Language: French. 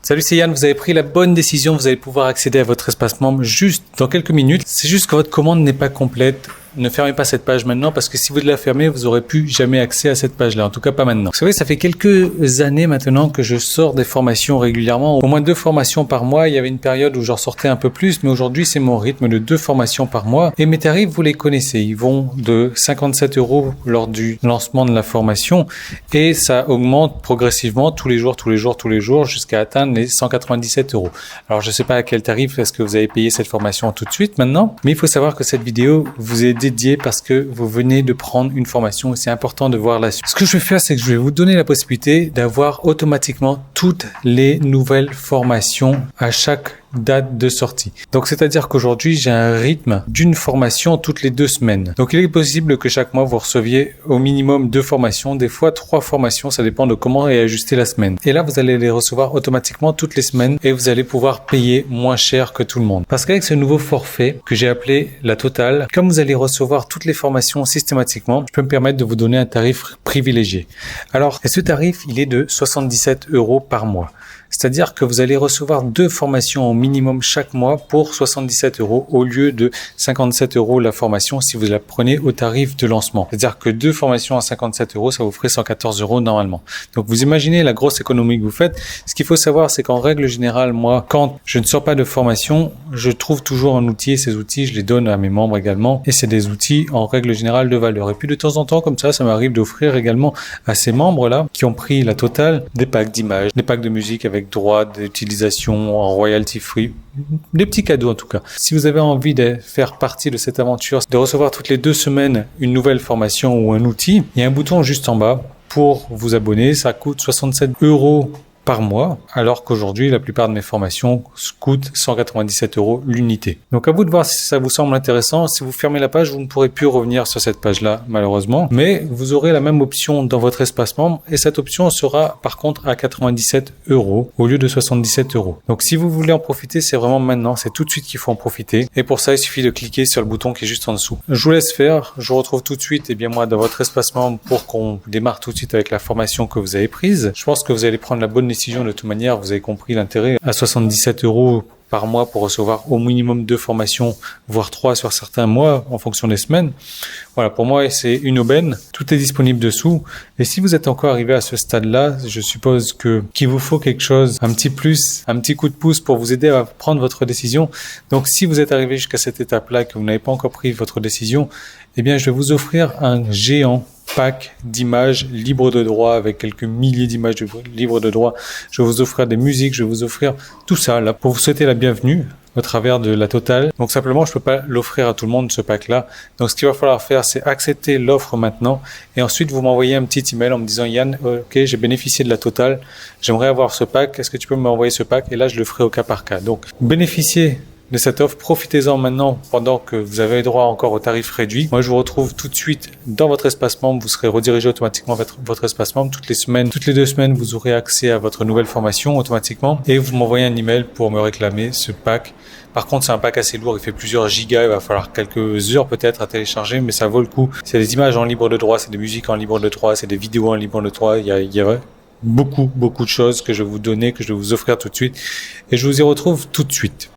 Salut, c'est Yann, vous avez pris la bonne décision, vous allez pouvoir accéder à votre espace membre juste dans quelques minutes. C'est juste que votre commande n'est pas complète. Ne fermez pas cette page maintenant parce que si vous la fermez, vous n'aurez plus jamais accès à cette page-là. En tout cas, pas maintenant. Vous savez, ça fait quelques années maintenant que je sors des formations régulièrement. Au moins 2 formations par mois. Il y avait une période où j'en sortais un peu plus, mais aujourd'hui, c'est mon rythme de 2 formations par mois. Et mes tarifs, vous les connaissez. Ils vont de 57 € lors du lancement de la formation et ça augmente progressivement tous les jours jusqu'à atteindre les 197 €. Alors, je ne sais pas à quel tarif est-ce que vous avez payé cette formation tout de suite maintenant, mais il faut savoir que cette vidéo vous est dédié parce que vous venez de prendre une formation et c'est important de voir la suite. Ce que je vais faire, c'est que je vais vous donner la possibilité d'avoir automatiquement toutes les nouvelles formations à chaque date de sortie. Donc, c'est-à-dire qu'aujourd'hui, j'ai un rythme d'une formation toutes les 2 semaines. Donc, il est possible que chaque mois, vous receviez au minimum 2 formations, des fois 3 formations, ça dépend de comment est ajustée la semaine. Et là, vous allez les recevoir automatiquement toutes les semaines et vous allez pouvoir payer moins cher que tout le monde. Parce qu'avec ce nouveau forfait que j'ai appelé la totale, comme vous allez recevoir toutes les formations systématiquement, je peux me permettre de vous donner un tarif privilégié. Alors, et ce tarif, il est de 77 € par mois. C'est-à-dire que vous allez recevoir 2 formations au minimum chaque mois pour 77 € au lieu de 57 € la formation si vous la prenez au tarif de lancement. C'est-à-dire que 2 formations à 57 €, ça vous ferait 114 € normalement. Donc vous imaginez la grosse économie que vous faites. Ce qu'il faut savoir, c'est qu'en règle générale, moi, quand je ne sors pas de formation, je trouve toujours un outil et ces outils, je les donne à mes membres également. Et c'est des outils en règle générale de valeur. Et puis de temps en temps, comme ça m'arrive d'offrir également à ces membres-là qui ont pris la totale des packs d'images, des packs de musique avec droit d'utilisation en royalty free, des petits cadeaux en tout cas. Si vous avez envie de faire partie de cette aventure, de recevoir toutes les 2 semaines une nouvelle formation ou un outil, il y a un bouton juste en bas pour vous abonner. Ça coûte 67 € par mois, alors qu'aujourd'hui, la plupart de mes formations coûtent 197 € l'unité. Donc, à vous de voir si ça vous semble intéressant. Si vous fermez la page, vous ne pourrez plus revenir sur cette page-là, malheureusement. Mais vous aurez la même option dans votre espace membre et cette option sera, par contre, à 97 € au lieu de 77 €. Donc, si vous voulez en profiter, c'est vraiment maintenant. C'est tout de suite qu'il faut en profiter. Et pour ça, il suffit de cliquer sur le bouton qui est juste en dessous. Je vous laisse faire. Je vous retrouve tout de suite, moi, dans votre espace membre pour qu'on démarre tout de suite avec la formation que vous avez prise. Je pense que vous allez prendre la bonne décision de toute manière, vous avez compris l'intérêt. À 77 € par mois pour recevoir au minimum 2 formations, voire 3 sur certains mois en fonction des semaines. Voilà, pour moi, c'est une aubaine. Tout est disponible dessous. Et si vous êtes encore arrivé à ce stade-là, je suppose qu'il vous faut quelque chose, un petit plus, un petit coup de pouce pour vous aider à prendre votre décision. Donc, si vous êtes arrivé jusqu'à cette étape-là et que vous n'avez pas encore pris votre décision, je vais vous offrir un géant pack d'images libres de droit avec quelques milliers d'images libres de droit. Je vais vous offrir des musiques, je vais vous offrir tout ça là pour vous souhaiter la bienvenue au travers de la totale. Donc simplement, je peux pas l'offrir à tout le monde ce pack-là. Donc ce qu'il va falloir faire, c'est accepter l'offre maintenant et ensuite vous m'envoyez un petit email en me disant Yann, ok, j'ai bénéficié de la totale, j'aimerais avoir ce pack, est-ce que tu peux m'envoyer ce pack? Et là, je le ferai au cas par cas. Donc bénéficiez de cette offre, profitez-en maintenant pendant que vous avez droit encore au tarif réduit. Moi, je vous retrouve tout de suite dans votre espace membre. Vous serez redirigé automatiquement vers votre espace membre. Toutes les 2 semaines, vous aurez accès à votre nouvelle formation automatiquement et vous m'envoyez un email pour me réclamer ce pack. Par contre, c'est un pack assez lourd, il fait plusieurs gigas, il va falloir quelques heures peut-être à télécharger, mais ça vaut le coup. C'est des images en libre de droit, c'est des musiques en libre de droit, c'est des vidéos en libre de droit, il y a beaucoup de choses que je vais vous donner, que je vais vous offrir tout de suite et je vous y retrouve tout de suite.